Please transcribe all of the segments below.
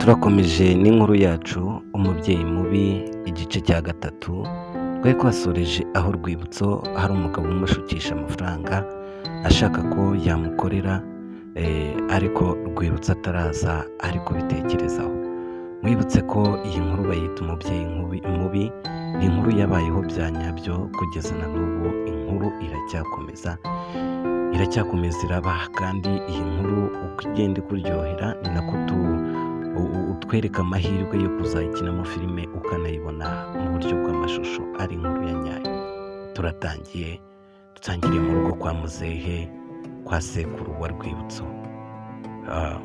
turakomeje n'inkuru yacu umubyeyi mubi igice cya gatatu. Twari twasoreje aho Rwibutso hari umugabo umushukisha amafaranga ashaka ko yamukorera, ariko Rwibutso ataraza ari kubitekerezaho. Mwibutse ko iyi nkuru bayita umubyeyi mubi, ni inkuru yabayeho bya nyabyo kugeza na n'ubu. Inkuru iracyakomeza iraba, kandi iyi nkuru uko igenda ikuryohera ni nako utwereka amahirwe yo kuzayikinamo filime ukanayibona mu buryo bw'amashusho ari inkuru ya nyayo. dutangiriye mu rugo kwa muzehe, kwa sekuru wa Rwibutso.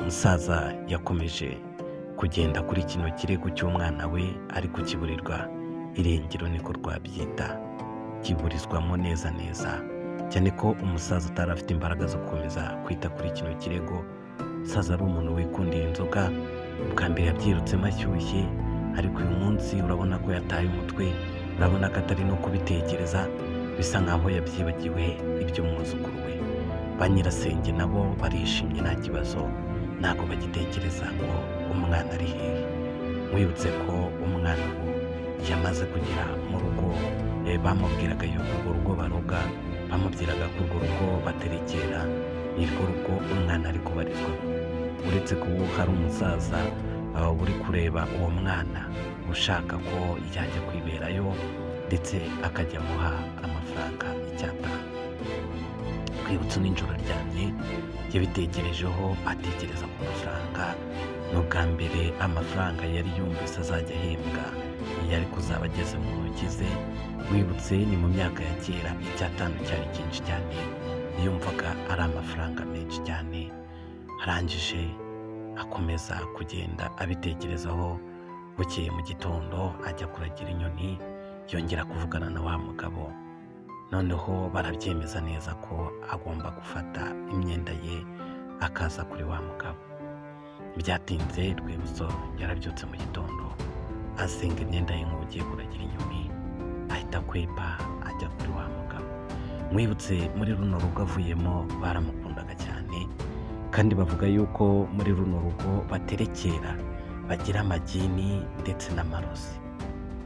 Umusaza yakomeje kugenda kuri kino kirego cy'umwana we, ariko kiburirwa irengero, niko rwabyita, kiburizwamo neza cyane ko umusaza atari afite imbaraga zo gukomeza kwita kuri kino kirego. Umusaza ari umuntu wikundira inzoga, bwa mbere yabyirutsemo ashyushye, ariko uyu munsi urabona ko yataye umutwe, urabona ko atari no kubitekereza, bisa nkaho yabyibagiwe iby'umwuzukuru we. Ba nyirasenge nabo barishimye, nta kibazo, ntabwo bagitekereza ngo umwana ari hehe. Mwibutse ko umwana ubu yamaze kugera mu rugo, bamubwiraga yuko urwo rugo baroga, bamubwiraga ko urwo rugo baterekera, ni rwo rugo umwana ari kubarizwamo. Uretse ko ubu hari umusaza uri kureba uwo mwana, ushaka ko yajya kwiberayo, ndetse akajya amuha amafaranga icyatanu. Rwibutso nijoro aryamye yabitekerejeho, atekereza ku mafaranga. Ni ubwa mbere amafaranga yari yumvise azajya ahembwa yari kuzaba ageze mu ntoki ze. Wibutse ni mu myaka ya kera, icyatanu cyari cyinshi cyane, yumvaga ari amafaranga menshi cyane. Arangije akomeza kugenda abitekerezaho. Bukeye mu gitondo ajya kuragira inyoni, yongera kuvugana na wa mugabo. Noneho barabyemeza neza ko agomba gufata imyenda ye akaza kuri wa mugabo. Byatinze, Rwibutso yarabyutse mu gitondo azinga imyenda ye nk'ugiye kuragira inyoni, ahita akwepa ajya kuri wa mugabo. Mwibutse muri runo rugo avuyemo baramukundaga cyane, kandi bavuga yuko muri runo rugo baterekera, bagira amagini ndetse n'amarozi.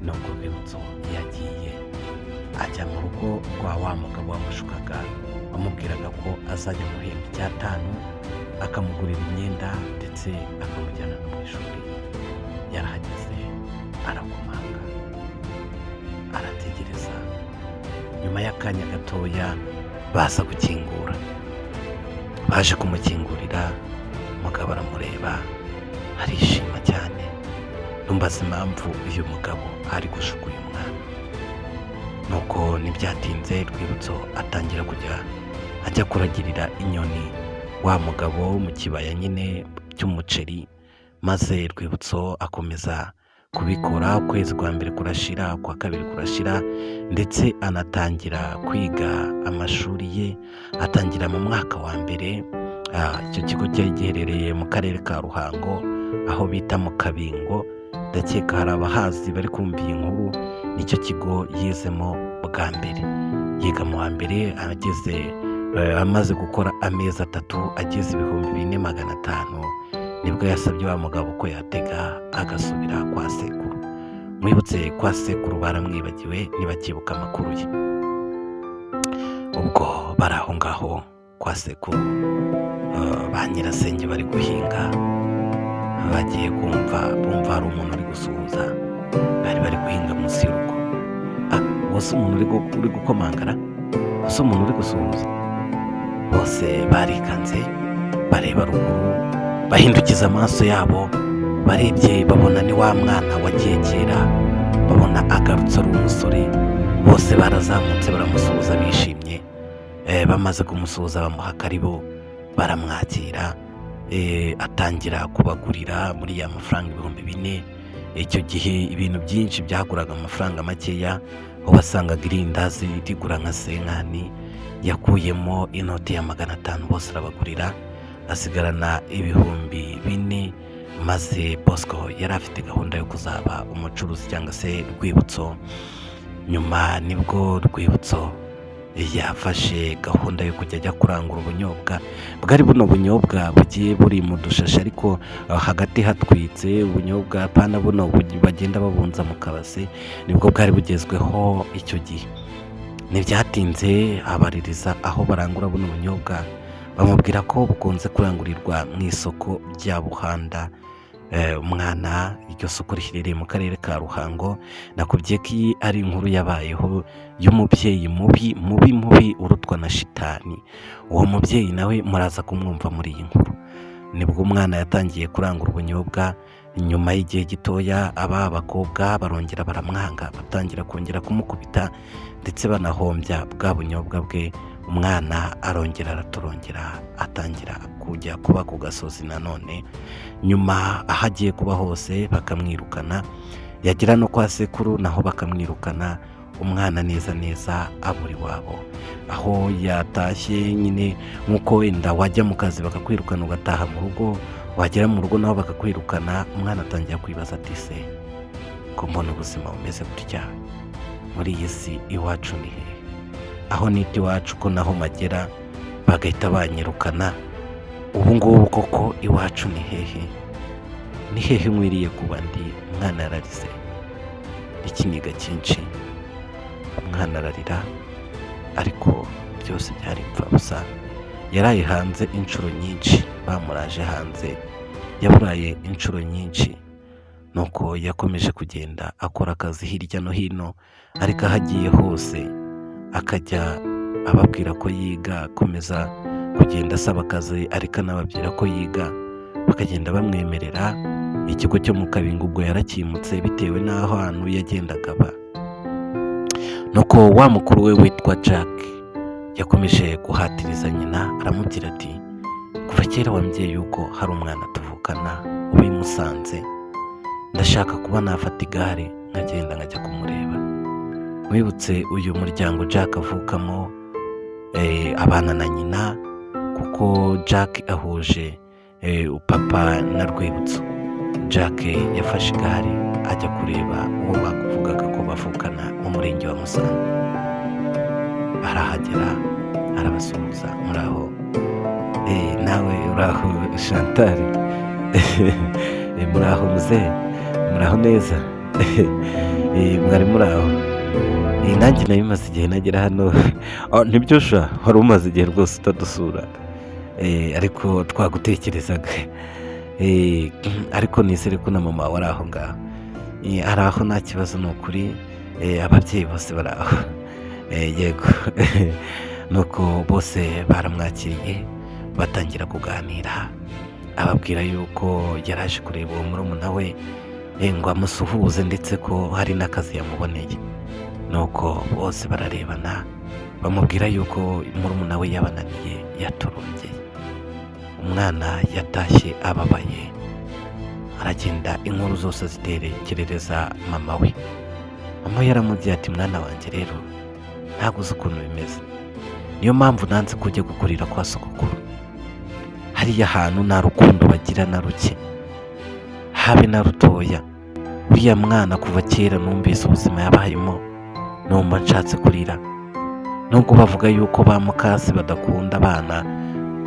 Nubwo Rwibutso yagiye ajya mu rugo rwa wa mugabo wamushukaga, wamubwiraga ko azajya amuhemba icyatanu, akamugurira imyenda ndetse akamujyana no mu ishuri. Yarahageze, arakomanga, arategereza. Nyuma y'akanya gatoya baza gukingura. Baje kumukingurira, umugabo aramureba, arishima cyane. Numbaza impamvu uyu mugabo ari gushuka uyu mwana. Nuko ntibyatinze, Rwibutso atangira kujya ajya kuragirira inyoni wa mugabo mu kibaya nyine cy'umuceri. Maze Rwibutso akomeza kubikora. Ukwezi kwa mbere kurashira, kwa kabiri kurashira, ndetse anatangira kwiga amashuri ye. Atangira mu mwaka wa mbere. Icyo kigo cyari giherereye mu karere ka Ruhango, aho bita mu Kabingo. Ndakeka hari abahazi bari kumva iyi nkuru. Nicyo kigo yizemo bwa mbere. Yiga mu wa mbere, amaze gukora amezi 3 ageze 4,500, nibwo yasabye wa mugabo ko yatega agasubira kwa sekuru. Mwibutse kwa sekuru baramwibagiwe, ntibakibuka amakuru ye. Ubwo bari aho ngaho kwa sekuru, ba nyirasenge bari guhinga, bagiye bumva hari umuntu uri gusuhuza. Bari guhinga munsi y'urugo. Wose umuntu uri gukomangara, wose umuntu uri gusuhuza. Bose barikanze, bareba ruguru, bahindukiza amaso yabo. Barebye babona ni wa mwana wagiye kera, babona agarutse ari umusore. Bose barazamutse baramusuhuza bishimye. Bamaze kumusuhuza bamuha karibu, baramwakira. Atangira kubagurira muri ya mafaranga 4,000. Icyo gihe ibintu byinshi byaguraga amafaranga makeya, aho wasangaga irindazi rigura nka senkani. Yakuyemo inoti ya 500, bose arabagurira, asigarana 4,000. Maze Bosco yari afite gahunda yo kuzaba umucuruzi cyangwa se Rwibutso. Nyuma nibwo Rwibutso yafashe gahunda yo kujya ajya kurangura ubunyobwa. Bwari buno bunyobwa bugiye buri mu dushashi ariko hagati hatwitse ubunyobwa apana buno bagenda babunza mu kabase, nibwo bwari bugezweho icyo gihe. Ntibyatinze abaririza aho barangura buno bunyobwa, bamubwira ko bukunze kurangurirwa mu isoko rya Buhanda. Umwana, iryo soko riherereye mu karere ka Ruhango. Nakubwiye ko iyi ari inkuru yabayeho y'umubyeyi mubi urutwa na shitani. Uwo mubyeyi nawe muraza kumwumva muri iyi nkuru. Nibwo umwana yatangiye kurangura ubunyobwa, nyuma y'igihe gitoya abakobwa barongera baramwanga, batangira kongera kumukubita ndetse banahombya bwa bunyobwa bwe. Umwana arongera aratorongera, atangira kujya kuba ku gasozi nanone. Nyuma aho agiye kuba hose bakamwirukana, yagera no kwa sekuru naho bakamwirukana. Umwana neza abura iwabo. Aho yatashye nyine nk'uko wenda wajya mu kazi bakakwirukana ugataha mu rugo, wagera mu rugo naho bakakwirukana. Umwana atangira kwibaza ati se ko mbona ubuzima bumeze gutya, muri iyi si iwacu ni hehe? Aho nita iwacu ko naho magera bagahita banyirukana, ubu ngubu koko iwacu ni hehe? Ni hehe nkwiriye kuba ndi? Umwana yararize ikiniga cyinshi, umwana ararira, ariko byose byari impfabusa. Yaraye hanze inshuro nyinshi, bamuraje hanze, yaburaye inshuro nyinshi. Nuko yakomeje kugenda akora akazi hirya no hino, ariko aho agiye hose akajya ababwira ko yiga, akomeza kugenda asaba akazi ariko anababwira ko yiga, bakagenda bamwemerera. Ikigo cyo mu Kabingo ubwo yarakimutse bitewe n'aho hantu yagendaga aba. Nuko wa mukuru we witwa Jack yakomeje guhatiriza nyina, aramubwira ati kuva kera wambwiye yuko hari umwana tuvukana uba i Musanze, ndashaka kuba nafata igare nkagenda nkajya kumureba. Wibutse uyu muryango Jack avukamo, abana na nyina, kuko Jack ahuje papa na Rwibutso. Jack yafashe igare ajya kureba uwo bakuvugaga ko bavukana mu murenge wa Musanze. Arahagera arabasuhuza, muraho? Nawe uraho Chantal? Muraho muzehe? Muraho neza? Mwari muraho? Nanjye nayo maze igihe nagera hano. Nibyo sha, wari umaze igihe rwose utadusura, ariko twagutekerezaga. Ariko nizere ko na mama wari aho ngaho. Ari aho nta kibazo, ni ukuri. Ababyeyi bose bari aho. Yego. Nuko bose baramwakiriye, batangira kuganira, ababwira yuko yaraje kureba uwo murumuna we ngo amusuhuze ndetse ko hari n'akazi yamuboneye. Nuko bose bararebana, bamubwira yuko murumuna we yabananiye, yatorongeye. Umwana yatashye ababaye, aragenda inkuru zose zitekerereza mama we. Mama yaramubwiye ati mwana wanjye rero ntabwo uzi ukuntu bimeze, niyo mpamvu nanze kujya gukurira kwa sogokuru. Hariya hantu nta rukundo bagira na ruke, habe na rutoya. Uriya mwana kuva kera numvise ubuzima yabayemo, numva nshatse kurira. Nubwo bavuga yuko ba mukasi badakunda abana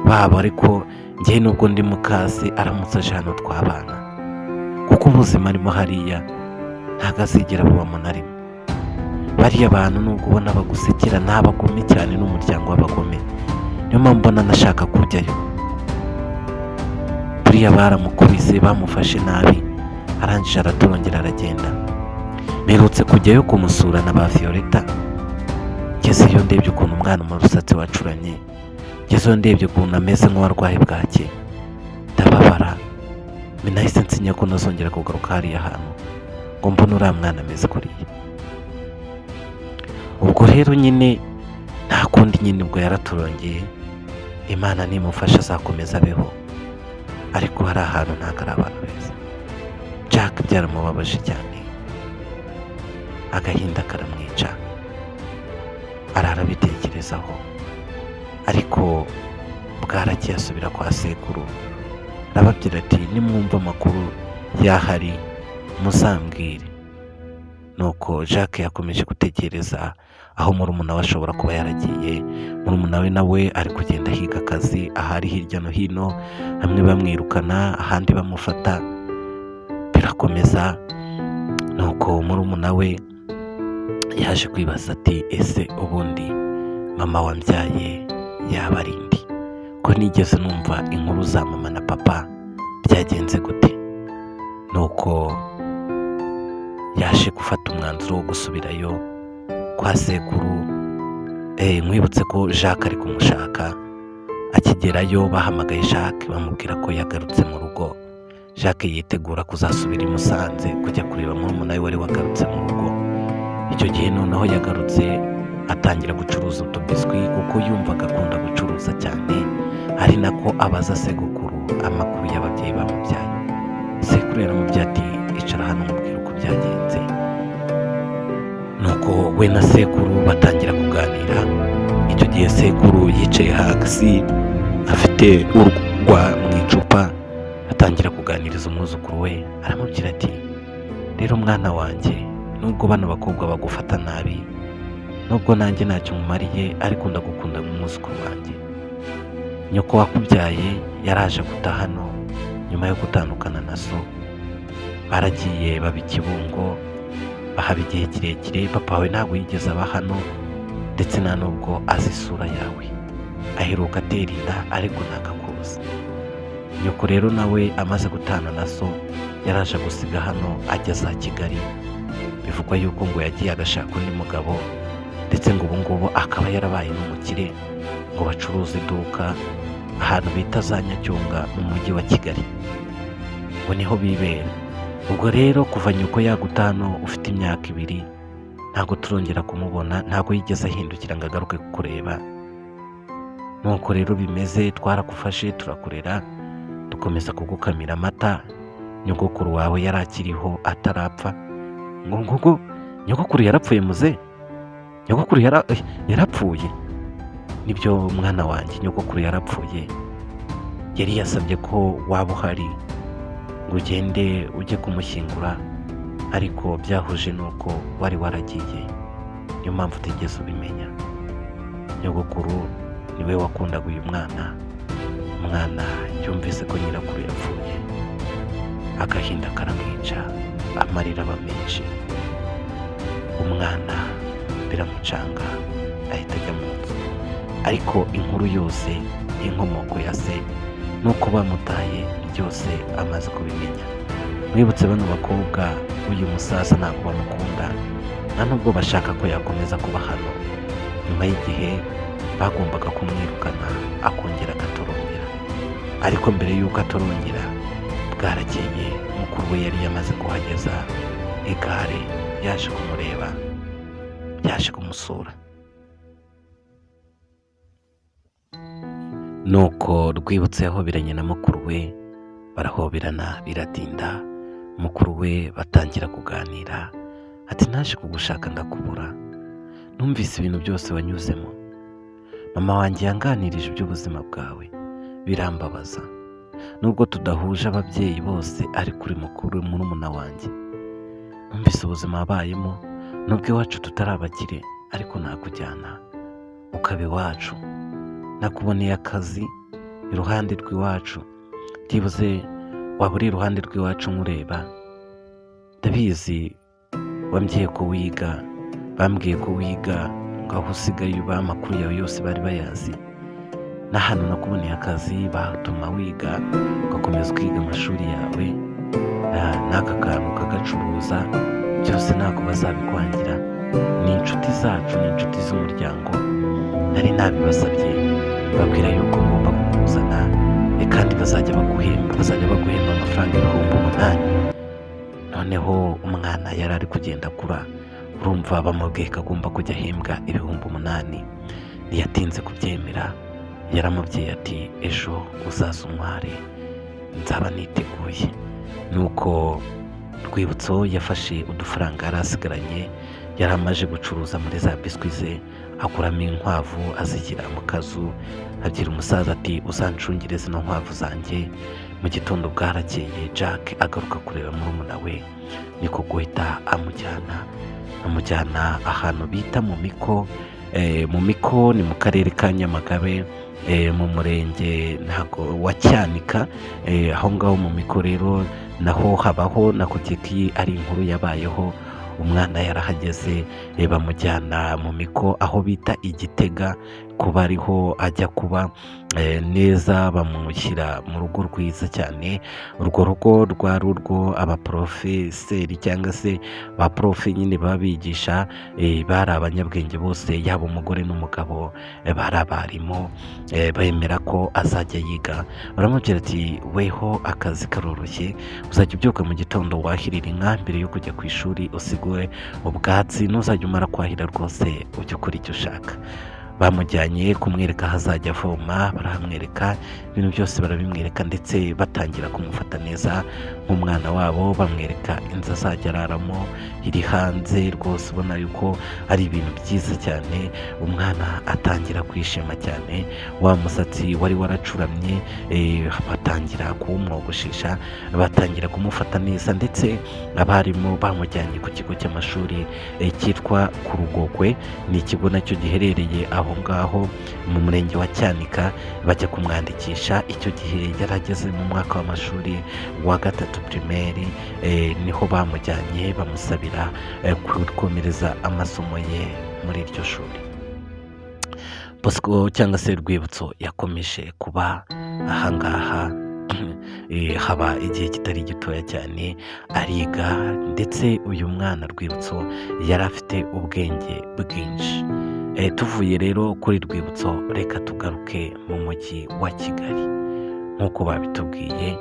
babo, ariko njye nubwo ndi mukasi aramutse aje hano twabana, kuko ubuzima arimo hariya ntabwo azigera bubamo na rimwe. Bariya bantu nubwo ubona bagusekera ni abagome cyane, n'umuryango w'abagome. Niyo mpamvu mbona nashaka kujyayo. Buriya baramukubise, bamufashe nabi, arangije aratorongera aragenda. Mperutse kujyayo kumusura na ba Violeta. Ngezeyo ndebye ukuntu umwana umusatsi wacuranye, ngezeyo ndebye ukuntu ameze nk'uwarwaye bwake, ndababara. Nahise nsinya ko ntazongera kugaruka hariya hantu ngo mbone uriya mwana ameze kuriya. Ubwo rero nyine nta kundi, nyine ubwo yaraturongeye. Imana nimufasha azakomeza abeho, ariko hari ahantu ntabwo ari abantu beza. Jack byaramubabaje cyane, agahinda karamwica, arara abitekerezaho. Ariko bwaragiye asubira kwa sekuru, arababwira ati nimwumva amakuru yahari muzambwire. Nuko Jack yakomeje gutekereza aho murumuna we ashobora kuba yaragiye. Murumuna we nawe ari kugenda higa akazi ahari hirya no hino, hamwe bamwirukana ahandi bamufata, birakomeza. Nuko murumuna we yaje kwibaza ati ese ubundi mama wambyaye yaba ari nde, ko nigeze numva inkuru za mama na papa, byagenze gute? Nuko yaje gufata umwanzuro wo gusubirayo kwa sekuru. Mwibutse ko Jacques ari kumushaka. Akigerayo bahamagaye Jacques bamubwira ko yagarutse mu rugo. Jacques yitegura kuzasubira i Musanze kujya kureba murumuna we wari wagarutse mu rugo. Icyo gihe noneho yagarutse atangira gucuruza utubiswi kuko yumvaga akunda gucuruza cyane, ari nako abaza sekuru amakuru y'ababyeyi bamubyaye. Sekuru yaramubwiye ati icara hano mubwire uko byagenze. Nuko we na sekuru batangira kuganira. Icyo gihe sekuru yicaye hasi afite urwa mu icupa, atangira kuganiriza umwuzukuru we. Aramubwira ati rero mwana wanjye, nubwo bano bakobwa bagufata nabi, nubwo nanjye ntacyo nkumariye, ariko ndagukunda nk'umwuzukuru wanjye. Nyoko wakubyaye yaraje guta hano nyuma yo gutandukana na so. Baragiye baba i Kibungo, bahaba igihe kirekire. Papa wawe ntabwo yigeze aba hano, ndetse nta nubwo azi isura yawe. Aheruka atera inda ariko ntakakuzi. Nyoko rero nawe amaze gutana na so yaraje gusiga hano ageze Kigali. Bivugwa yuko ngo yagiye agashaka undi mugabo, ndetse ngo ubu ngubu akaba yarabaye n'umukire, ngo bacuruza iduka ahantu bita za Nyacyonga mu mujyi wa Kigali, ngo niho bibera. Ubwo rero kuva nyoko yaguta hano ufite imyaka 2, ntabwo turongera kumubona, ntabwo yigeze ahindukira ngo agaruke kukureba. Nuko rero bimeze, twarakufashe turakurera, dukomeza kugukamira amata. Nyogokuru wawe yari akiriho atarapfa. Ngo nyogokuru yarapfuye muze? Nyogokuru yarapfuye? Nibyo mwana wanjye, nyogokuru yarapfuye. Yari yasabye ko waba uhari ngo ugende ujye kumushyingura, ariko byahuje nuko wari waragiye, niyo mpamvu utigeze ubimenya. Nyogokuru niwe wakundaga uyu mwana. Umwana yumvise ko nyirakuru yapfuye, agahinda karamwica, amarira aba menshi. Umwana biramucanga ahita ajya mu nzu. Ariko inkuru yose y'inkomoko ya se nuko bamutaye byose amaze kubimenya. Mwibutse bano bakobwa uyu musaza ntabwo bamukunda, nta nubwo bashaka ko yakomeza kuba hano. Nyuma y'igihe bagombaga kumwirukana akongera agatorongera, ariko mbere y'uko atorongera bwarakeye mukuru we yari yamaze kuhageza. Igare yaje kumureba, yaje kumusura. Nuko Rwibutso yahoberanye na mukuru we, barahoberana biratinda. Mukuru we batangira kuganira, ati naje kugushaka ndakubura, numvise ibintu byose wanyuzemo. Mama wanjye yanganirije iby'ubuzima bwawe, birambabaza. Nubwo tudahuje ababyeyi bose, ari kuri mukuru murumuna wanjye. Numvise ubuzima wabayemo, nubwo iwacu tutari abakire, ariko nakujyana ukaba iwacu. Nakuboneye akazi iruhande rw'iwacu, byibuze waba uri iruhande rw'iwacu nkureba. Ndabizi wambwiye ko wiga, bambwiye ko wiga, ngaho usigaye uba amakuru yawe yose bari bayazi. N'ahantu nakuboneye akazi batuma wiga, ugakomeza kwiga amashuri yawe, n'aka kantu kagacuruza, byose ntabwo bazabikwangira. Ni inshuti zacu, ni inshuti z'umuryango. Nari nabibasabye, babwira yuko ngomba kukuzana, kandi bazajya baguhemba amafaranga 8,000. Noneho umwana yari ari kugenda akura, urumva bamubwiye ko agomba kujya ahembwa 8,000. Ntiyatinze kubyemera, yaramubwiye ati ejo uzaza umware, nzaba niteguye. Nuko Rwibutso yafashe udufaranga yari asigaranye, yari amaze gucuruza muri za biswi ze, akuramo inkwavu azishyira mu kazu. Agira umusaza ati uzancungire zino nkwavu zanjye, Mu gitondo bwarakeye Jack agaruka kureba murumuna we, niko guhita amujyana ahantu bita mu Miko. Mu Miko ni mu karere ka Nyamagabe, mu murenge wa Cyanika. Aho ngaho mu Miko rero naho habaho na kotiki, ari inkuru yabayeho. Umwana yarahageze, bamujyana mu Miko aho bita Igitega, kuba ariho ajya kuba neza. Bamushyira mu rugo rwiza cyane. Urwo rugo rwari urwo abaporofeseri cyangwa se ba profe nyine baba bigisha, bari abanyabwenge bose, yaba umugore n'umugabo, bari abarimu, bemera ko azajya yiga. Baramubwira ati weho akazi karoroshye, uzajya ubyuka mu gitondo wahirira inka mbere yo kujya ku ishuri, usigue ubwatsi, ntuzajya umara kwahira rwose, ujye ukora icyo ushaka. Bamujyanye kumwereka aho azajya avoma, barahamwereka ibintu byose barabimwereka, ndetse batangira kumufata neza nk'umwana wabo. Bamwereka inzu azajya araramo iri hanze, rwose ubona yuko ari ibintu byiza cyane. Umwana atangira kwishima cyane, wa musatsi wari waracuramye batangira kuwumwogoshesha, batangira kumufata neza. Ndetse abarimu bamujyanye ku kigo cy'amashuri cyitwa ku Rugogwe, ni ikigo nacyo giherereye aho ngaho mu murenge wa Cyanika. Bajya kumwandikisha, icyo gihe yari ageze mu mwaka w'amashuri wa 3 primaire. Niho bamujyanye bamusabira gukomereza amasomo ye muri iryo shuri. Bosco cyangwa se Rwibutso yakomeje kuba ahangaha, haba igihe kitari gitoya cyane ariga, ndetse uyu mwana Rwibutso yari afite ubwenge bwinshi. Tuvuye rero kuri Rwibutso, reka tugaruke mu mujyi wa Kigali. Nk'uko babitubwiye,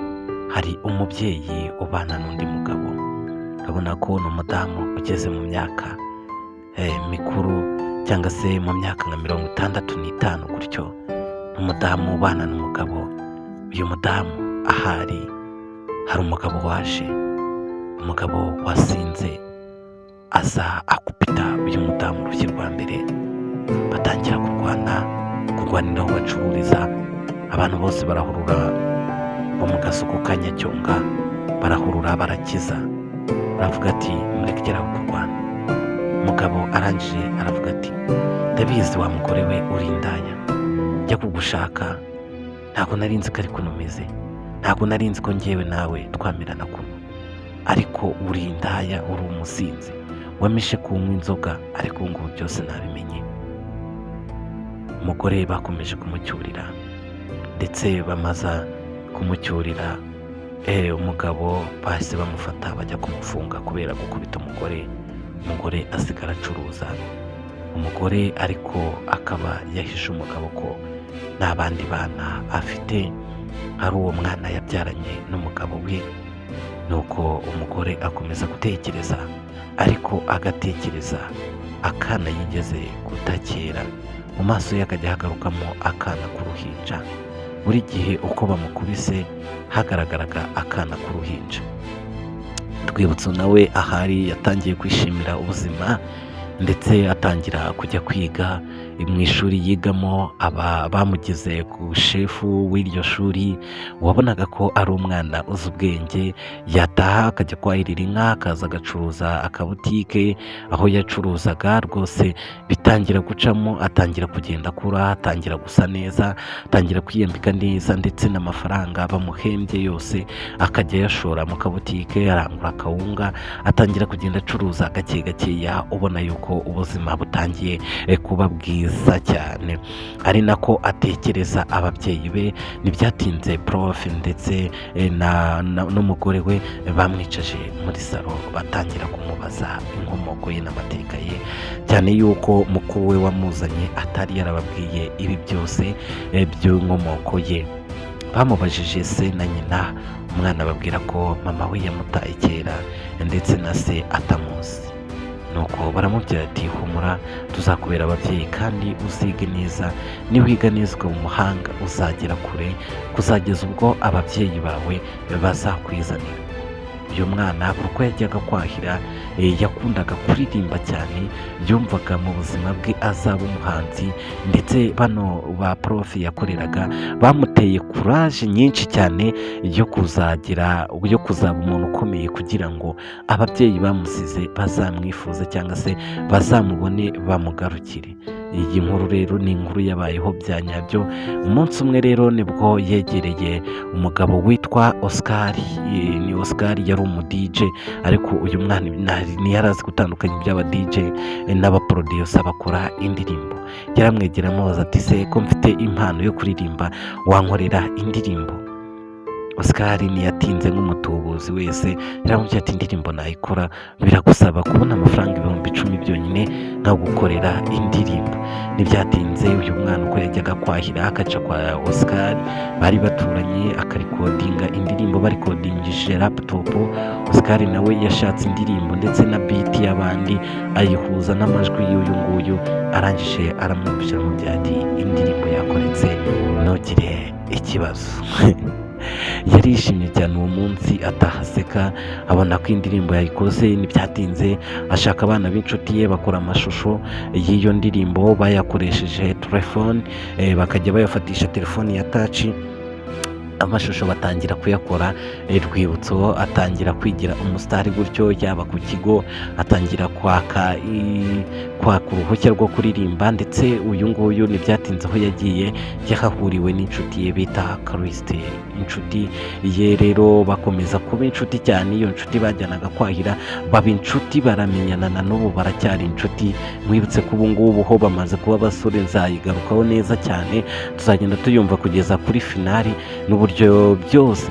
hari umubyeyi ubana n'undi mugabo. Urabona ko ni umudamu ugeze mu myaka mikuru, cyangwa se mu myaka nka 65 gutyo. Umudamu ubana n'umugabo. Uyu mudamu ahari hari umugabo waje, umugabo wasinze, aza akupita uyu mudamu urushyi rwa mbere. Batangira kurwanira aho bacururiza. Abantu bose barahurura, bo mu gasoko ka Nyacyonga barahurura, barakiza, baravuga ati mureke aho kurwana. Umugabo arangije aravuga ati ndabizi wa mugore we uri indaya, njya kugushaka ntabwo nari nzi ko ari kuno umeze, ntabwo nari nzi ko ngewe nawe twamirana kuno, ariko uri indaya, uri umusinzi, wamishe kunywa inzoga, ariko ngo byose nabimenye. Umugore bakomeje kumucyurira, ndetse bamaza kumucyurira, umugabo bahise bamufata bajya kumufunga kubera gukubita umugore. Umugore asigara acuruza. Umugore ariko akaba yahishe umugabo ko n'abandi bana afite, ari uwo mwana yabyaranye n'umugabo we. Nuko umugore akomeza gutekereza, ariko agatekereza akana yigeze gutakera. Mu maso ye akajya hagarukamo akana k'uruhinja. Buri gihe uko bamukubise hagaragaraga akana k'uruhinja. Rwibutso nawe ahari yatangiye kwishimira ubuzima, ndetse atangira kujya kwiga mu ishuri yigamo. Bamugize ku shefu w'iryo shuri, wabonaga ko ari umwana uzi ubwenge. Yataha akajya kwahirira inka, akaza agacuruza akabutike aho yacuruzaga. Rwose bitangira gucamo, atangira kugenda akura, atangira gusa neza, atangira kwiyambika neza, ndetse n'amafaranga bamuhembye yose akajya yashora mu kabutike, arangura akawunga, atangira kugenda acuruza gake gakeya. Ubona yuko ubuzima butangiye kuba bwiza cyane, ari nako atekereza ababyeyi be. Ntibyatinze profe ndetse n'umugore we bamwicaje muri salo, batangira kumubaza inkomoko ye n'amateka ye, cyane yuko mukuru we wamuzanye atari yarababwiye ibi byose by'inkomoko ye. Bamubajije se na nyina, umwana ababwira ko mama we yamutaye kera, ndetse na se atamuzi. Nuko baramubwira ati humura, tuzakubera ababyeyi kandi uzige neza. Niwiga neza mu muhanga uzagera kure, kuzageza ubwo ababyeyi bawe bazakwizanira. uyu mwana buri uko yajyaga kwahira yakundaga kuririmba cyane, yumvaga mu buzima bwe azaba umuhanzi, ndetse bano ba prof yakoreraga bamuteye kuraje nyinshi cyane yo kuzaba umuntu ukomeye, kugira ngo ababyeyi bamusize bazamwifuze cyangwa se bazamubone bamugarukire. Iyi nkuru rero ni inkuru yabayeho bya nyabyo. Umunsi umwe rero nibwo yegereye umugabo witwa Oscar. Ni Oscar yari umu DJ, ariko uyu mwana ntiyari azi gutandukanya iby'aba DJ n'abaproducer bakora indirimbo. Yaramwegera amubaza ati se ko mfite impano yo kuririmba wankorera indirimbo? Oscar ntiyatinze nk'umutubuzi wese, yaramubwiye ati indirimbo nayikora, biragusaba kubona amafaranga 10,000 byonyine nka gukorera indirimbo. Ntibyatinze uyu mwana uko yajyaga kwahira akaca kwa Oscar, bari baturanye, akarikodinga indirimbo barikodingishije laptop. Oscar nawe yashatse indirimbo ndetse na beat y'abandi ayihuza n'amajwi y'uyu nguyu, arangije aramwumvisha aramubwira ati indirimbo yakoretse ntugire ikibazo. Yarishimye cyane uwo munsi, atahaseka abona ko indirimbo yayikoze. Ntibyatinze ashaka abana b'inshuti ye bakora amashusho y'iyo ndirimbo bayakoresheje telefone, bakajya bayafatisha telefone ya touch. Amashusho batangira kuyakora, Rwibutso atangira kwigira umusitari gutyo, yaba ku kigo atangira kwaka uruhushya rwo kuririmba. Ndetse uyu nguyu ntibyatinze aho yagiye yahahuriwe n'inshuti ye bita Kariste. Inshuti ye rero bakomeza kuba inshuti cyane, iyo nshuti bajyanaga kwahira baba inshuti, baramenyana, na n'ubu baracyari inshuti. Mwibutse ko ubu ngubu ho bamaze kuba abasore, nzayigarukaho neza cyane, tuzagenda tuyumva kugeza kuri finali, n'uburyo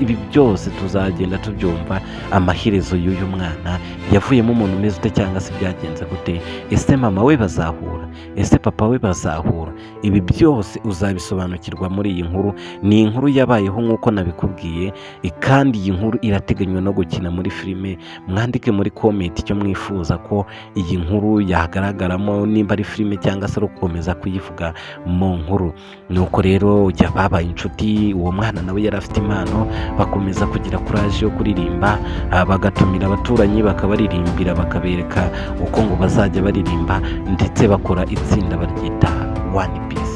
ibi byose tuzagenda tubyumva. Amaherezo y'uyu mwana yavuyemo umuntu umeze ute, cyangwa se byagenze gute? Ese mama we bazahura? Ese papa we bazahura? Ibi byose uzabisobanukirwa muri iyi nkuru. Ni inkuru yabayeho nk'uko nabikubwiye, kandi iyi nkuru irateganywa no gukina muri filime. Mwandike muri comment icyo mwifuza ko iyi nkuru yagaragaramo, nimba ari filime cyangwa se gukomeza kuyivuga mu nkuru. Nuko rero babaye inshuti, uwo mwana nawe yari afite impano, bakomeza kugira kuraje yo kuririmba, bagatumira abaturanyi bakabaririmbira, bakabereka uko ngo bazajya baririmba, ndetse bakora itsinda baryita One Piece.